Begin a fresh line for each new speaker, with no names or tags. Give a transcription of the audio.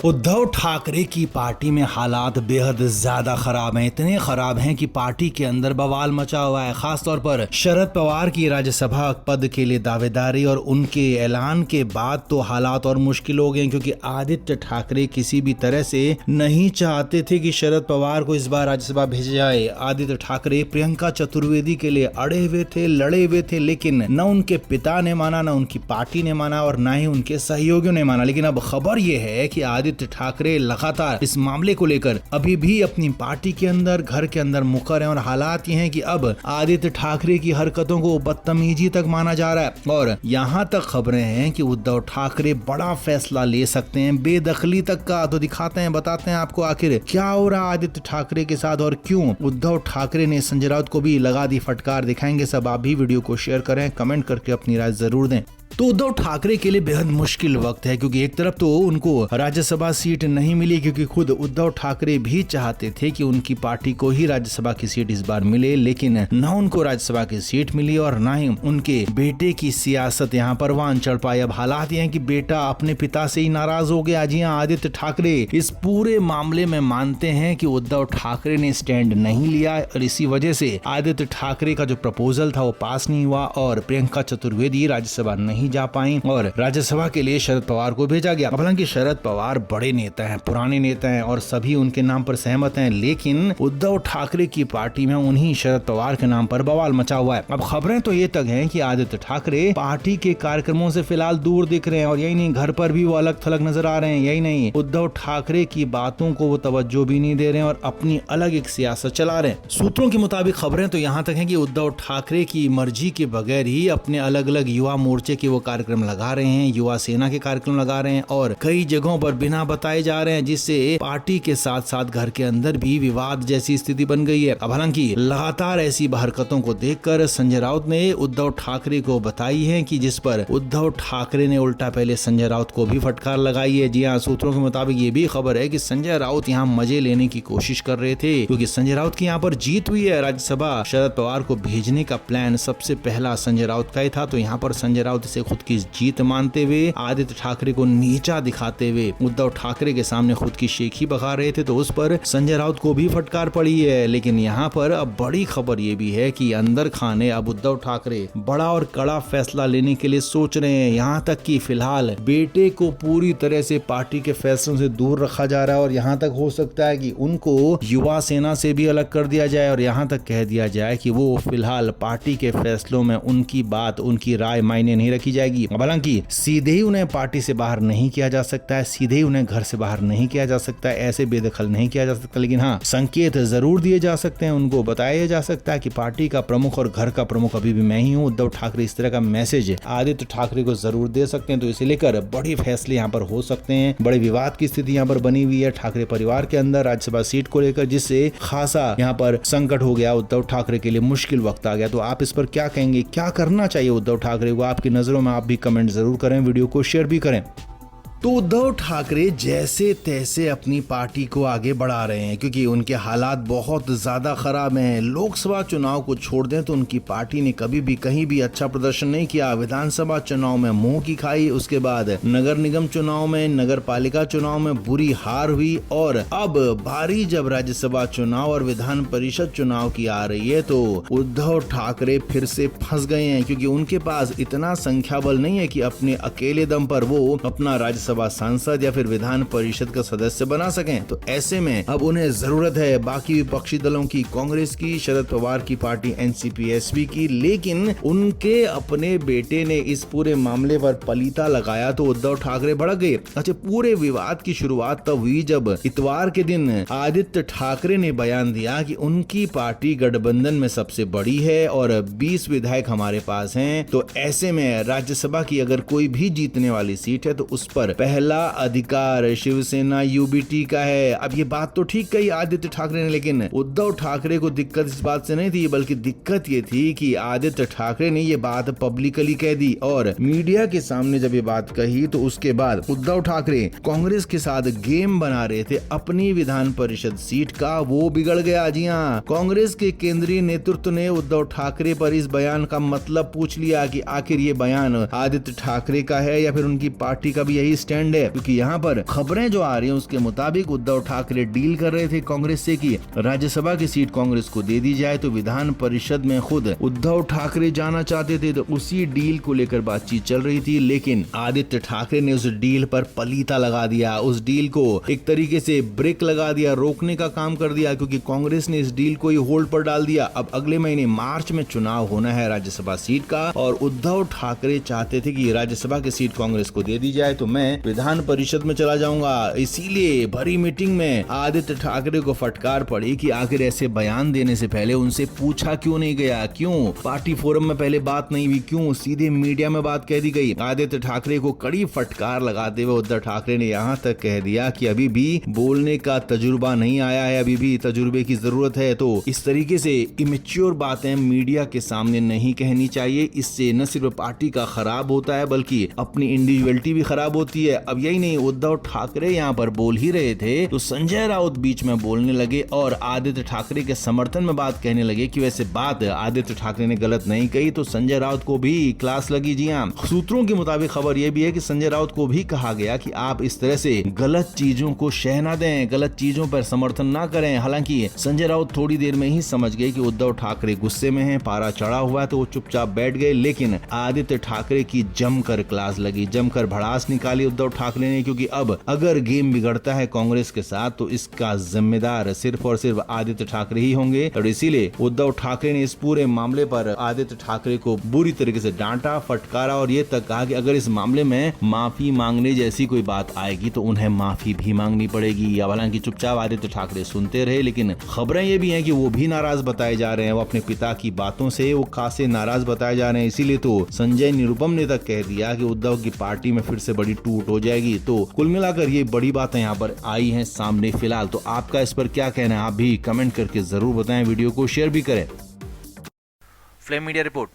उद्धव ठाकरे की पार्टी में हालात बेहद ज्यादा खराब हैं। इतने खराब हैं कि पार्टी के अंदर बवाल मचा हुआ है। खासतौर पर शरद पवार की राज्यसभा पद के लिए दावेदारी और उनके ऐलान के बाद तो हालात और मुश्किल हो गए, क्योंकि आदित्य ठाकरे किसी भी तरह से नहीं चाहते थे कि शरद पवार को इस बार राज्यसभा भेजा जाए। आदित्य ठाकरे प्रियंका चतुर्वेदी के लिए अड़े हुए थे, लड़े हुए थे, लेकिन न उनके पिता ने माना, न उनकी पार्टी ने माना और न ही उनके सहयोगियों ने माना। लेकिन अब खबर यह है कि आदित्य ठाकरे लगातार इस मामले को लेकर अभी भी अपनी पार्टी के अंदर, घर के अंदर मुखर है और हालात ये हैं कि अब आदित्य ठाकरे की हरकतों को बदतमीजी तक माना जा रहा है और यहाँ तक खबरें हैं कि उद्धव ठाकरे बड़ा फैसला ले सकते हैं, बेदखली तक का। तो दिखाते हैं, बताते हैं आपको आखिर क्या हो रहा है आदित्य ठाकरे के साथ और क्यों उद्धव ठाकरे ने संजय राउत को भी लगा दी फटकार। दिखाएंगे सब। आप भी वीडियो को शेयर करें, कमेंट करके अपनी राय जरूर दें। तो उद्धव ठाकरे के लिए बेहद मुश्किल वक्त है, क्योंकि एक तरफ तो उनको राज्यसभा सीट नहीं मिली, क्योंकि खुद उद्धव ठाकरे भी चाहते थे कि उनकी पार्टी को ही राज्यसभा की सीट इस बार मिले, लेकिन न उनको राज्यसभा की सीट मिली और न ही उनके बेटे की सियासत यहाँ पर वान चढ़ पाई। अब हालात ये हैं कि बेटा अपने पिता से ही नाराज हो गया। जी हाँ, आदित्य ठाकरे इस पूरे मामले में मानते हैं कि उद्धव ठाकरे ने स्टैंड नहीं लिया और इसी वजह से आदित्य ठाकरे का जो प्रपोजल था वो पास नहीं हुआ और प्रियंका चतुर्वेदी राज्यसभा नहीं जा पाई और राज्यसभा के लिए शरद पवार को भेजा गया। हालांकि शरद पवार बड़े नेता हैं, पुराने नेता हैं और सभी उनके नाम पर सहमत हैं, लेकिन उद्धव ठाकरे की पार्टी में उन्हीं शरद पवार के नाम पर बवाल मचा हुआ है। अब खबरें तो ये तक हैं कि आदित्य ठाकरे पार्टी के कार्यक्रमों से फिलहाल दूर दिख रहे हैं और यही नहीं, घर पर भी वो अलग थलग नजर आ रहे हैं। यही नहीं, उद्धव ठाकरे की बातों को वो तवज्जो भी नहीं दे रहे हैं और अपनी अलग एक सियासत चला रहे हैं। सूत्रों के मुताबिक खबरें तो यहाँ तक हैं कि उद्धव ठाकरे की मर्जी के बगैर ही अपने अलग अलग युवा मोर्चे के वो कार्यक्रम लगा रहे हैं, युवा सेना के कार्यक्रम लगा रहे हैं और कई जगहों पर बिना बताए जा रहे हैं, जिससे पार्टी के साथ साथ घर के अंदर भी विवाद जैसी स्थिति बन गई है। अब हालांकि लगातार ऐसी हरकतों को देखकर संजय राउत ने उद्धव ठाकरे को बताई है कि जिस पर उद्धव ठाकरे ने उल्टा पहले संजय राउत को भी फटकार लगाई है। जी हाँ, सूत्रों के मुताबिक ये भी खबर है कि संजय राउत यहाँ मजे लेने की कोशिश कर रहे थे, क्योंकि संजय राउत की यहाँ पर जीत हुई है राज्यसभा। शरद पवार को भेजने का प्लान सबसे पहला संजय राउत का ही था, तो यहाँ पर संजय राउत इसे खुद की जीत मानते हुए आदित्य ठाकरे को नीचा दिखाते हुए उद्धव ठाकरे के सामने खुद की शेखी बखा रहे थे, तो उस पर संजय राउत को भी फटकार पड़ी है। लेकिन यहाँ पर अब बड़ी खबर ये भी है कि अंदर खाने अब उद्धव ठाकरे बड़ा और कड़ा फैसला लेने के लिए सोच रहे हैं। यहाँ तक कि फिलहाल बेटे को पूरी तरह से पार्टी के फैसलों से दूर रखा जा रहा है और यहाँ तक हो सकता है कि उनको युवा सेना से भी अलग कर दिया जाए और यहाँ तक कह दिया जाए कि वो फिलहाल पार्टी के फैसलों में उनकी बात, उनकी राय मायने नहीं रखी जाएगी। हालांकि सीधे ही उन्हें पार्टी से बाहर नहीं किया जा सकता है, सीधे ही उन्हें घर से बाहर नहीं किया जा सकता है, ऐसे बेदखल नहीं किया जा सकता, लेकिन हाँ, संकेत जरूर दिए जा सकते हैं, उनको बताया जा सकता है कि पार्टी का प्रमुख और घर का प्रमुख अभी भी मैं ही हूँ। उद्धव ठाकरे इस तरह का मैसेज आदित्य ठाकरे को जरूर दे सकते हैं, तो इसे लेकर बड़े फैसले यहाँ पर हो सकते हैं। बड़े विवाद की स्थिति यहाँ पर बनी हुई है ठाकरे परिवार के अंदर राज्यसभा सीट को लेकर, जिससे खासा यहाँ पर संकट हो गया। उद्धव ठाकरे के लिए मुश्किल वक्त आ गया। तो आप इस पर क्या कहेंगे, क्या करना चाहिए उद्धव ठाकरे को? आपकी नजरों में आप भी कमेंट जरूर करें, वीडियो को शेयर भी करें। तो उद्धव ठाकरे जैसे तैसे अपनी पार्टी को आगे बढ़ा रहे हैं, क्योंकि उनके हालात बहुत ज्यादा खराब हैं। लोकसभा चुनाव को छोड़ दें तो उनकी पार्टी ने कभी भी कहीं भी अच्छा प्रदर्शन नहीं किया। विधानसभा चुनाव में मुंह की खाई, उसके बाद नगर निगम चुनाव में, नगर पालिका चुनाव में बुरी हार हुई और अब बारी जब राज्यसभा चुनाव और विधान परिषद चुनाव की आ रही है तो उद्धव ठाकरे फिर से फंस गए हैं, क्योंकि उनके पास इतना संख्या बल नहीं है कि अपने अकेले दम पर वो अपना राज्यसभा सांसद या फिर विधान परिषद का सदस्य बना सकें। तो ऐसे में अब उन्हें जरूरत है बाकी विपक्षी दलों की, कांग्रेस की, शरद पवार की पार्टी एनसीपी-एसपी की, लेकिन उनके अपने बेटे ने इस पूरे मामले पर पलीता लगाया तो उद्धव ठाकरे भड़क गए। अच्छा, पूरे विवाद की शुरुआत तब हुई जब इतवार के दिन आदित्य ठाकरे ने बयान दिया कि उनकी पार्टी गठबंधन में सबसे बड़ी है और 20 विधायक हमारे पास हैं, तो ऐसे में राज्यसभा की अगर कोई भी जीतने वाली सीट है तो उस पर पहला अधिकार शिवसेना यूबीटी का है। अब ये बात तो ठीक कही आदित्य ठाकरे ने, लेकिन उद्धव ठाकरे को दिक्कत इस बात से नहीं थी, बल्कि दिक्कत ये थी कि आदित्य ठाकरे ने ये बात पब्लिकली कह दी और मीडिया के सामने जब ये बात कही तो उसके बाद उद्धव ठाकरे कांग्रेस के साथ गेम बना रहे थे अपनी विधान परिषद सीट का, वो बिगड़ गया। जी हाँ, कांग्रेस के केंद्रीय नेतृत्व ने उद्धव ठाकरे पर इस बयान का मतलब पूछ लिया कि आखिर ये बयान आदित्य ठाकरे का है या फिर उनकी पार्टी का भी यही स्टैंड है, क्योंकि यहाँ पर खबरें जो आ रही हैं उसके मुताबिक उद्धव ठाकरे डील कर रहे थे कांग्रेस से कि राज्यसभा की सीट कांग्रेस को दे दी जाए, तो विधान परिषद में खुद उद्धव ठाकरे जाना चाहते थे, तो उसी डील को लेकर बातचीत चल रही थी। लेकिन आदित्य ठाकरे ने उस डील पर पलीता लगा दिया, उस डील को एक तरीके से ब्रेक लगा दिया, रोकने का काम कर दिया, क्योंकि कांग्रेस ने इस डील को ही होल्ड पर डाल दिया। अब अगले महीने मार्च में चुनाव होना है राज्यसभा सीट का, और उद्धव ठाकरे चाहते थे कि राज्यसभा की सीट कांग्रेस को दे दी जाए, तो मैं विधान परिषद में चला जाऊंगा। इसीलिए भरी मीटिंग में आदित्य ठाकरे को फटकार पड़ी कि आखिर ऐसे बयान देने से पहले उनसे पूछा क्यों नहीं गया, क्यों पार्टी फोरम में पहले बात नहीं हुई, क्यों सीधे मीडिया में बात कह दी गई। आदित्य ठाकरे को कड़ी फटकार लगाते हुए उद्धव ठाकरे ने यहाँ तक कह दिया कि अभी भी बोलने का तजुर्बा नहीं आया है, अभी भी तजुर्बे की जरूरत है, तो इस तरीके से इमेच्योर बातें मीडिया के सामने नहीं कहनी चाहिए। इससे न सिर्फ पार्टी का खराब होता है बल्कि अपनी इंडिविजुअलिटी भी खराब होती है। अब यही नहीं, उद्धव ठाकरे यहाँ पर बोल ही रहे थे तो संजय राउत बीच में बोलने लगे और आदित्य ठाकरे के समर्थन में बात कहने लगे कि वैसे बात आदित्य ठाकरे ने गलत नहीं कही, तो संजय राउत को भी क्लास लगी। जी हाँ, सूत्रों के मुताबिक खबर यह भी है कि संजय राउत को भी कहा गया कि आप इस तरह से गलत चीजों को शह ना दें, गलत चीजों पर समर्थन ना करें। हालांकि संजय राउत थोड़ी देर में ही समझ गए कि उद्धव ठाकरे गुस्से में हैं, पारा चढ़ा हुआ है, तो वो चुपचाप बैठ गए। लेकिन आदित्य ठाकरे की जमकर क्लास लगी, जमकर भड़ास निकाली उद्धव ठाकरे ने, क्योंकि अब अगर गेम बिगड़ता है कांग्रेस के साथ तो इसका जिम्मेदार सिर्फ और सिर्फ आदित्य ठाकरे ही होंगे। और इसीलिए उद्धव ठाकरे ने इस पूरे मामले पर आदित्य ठाकरे को बुरी तरीके से डांटा, फटकारा और ये तक कहा कि अगर इस मामले में माफी मांगने जैसी कोई बात आएगी तो उन्हें माफी भी मांगनी पड़ेगी। हालांकि चुपचाप आदित्य ठाकरे सुनते रहे, लेकिन खबरें ये भी हैं कि वो भी नाराज बताए जा रहे हैं, वो अपने पिता की बातों से वो खासे नाराज बताए जा रहे हैं। इसीलिए तो संजय निरुपम ने तक कह दिया कि उद्धव की पार्टी में फिर से बड़ी टूट हो जाएगी। तो कुल मिलाकर ये बड़ी बातें यहाँ पर आई हैं सामने फिलहाल। तो आपका इस पर क्या कहना है, आप भी कमेंट करके जरूर बताएं, वीडियो को शेयर भी करें।
Flame media report.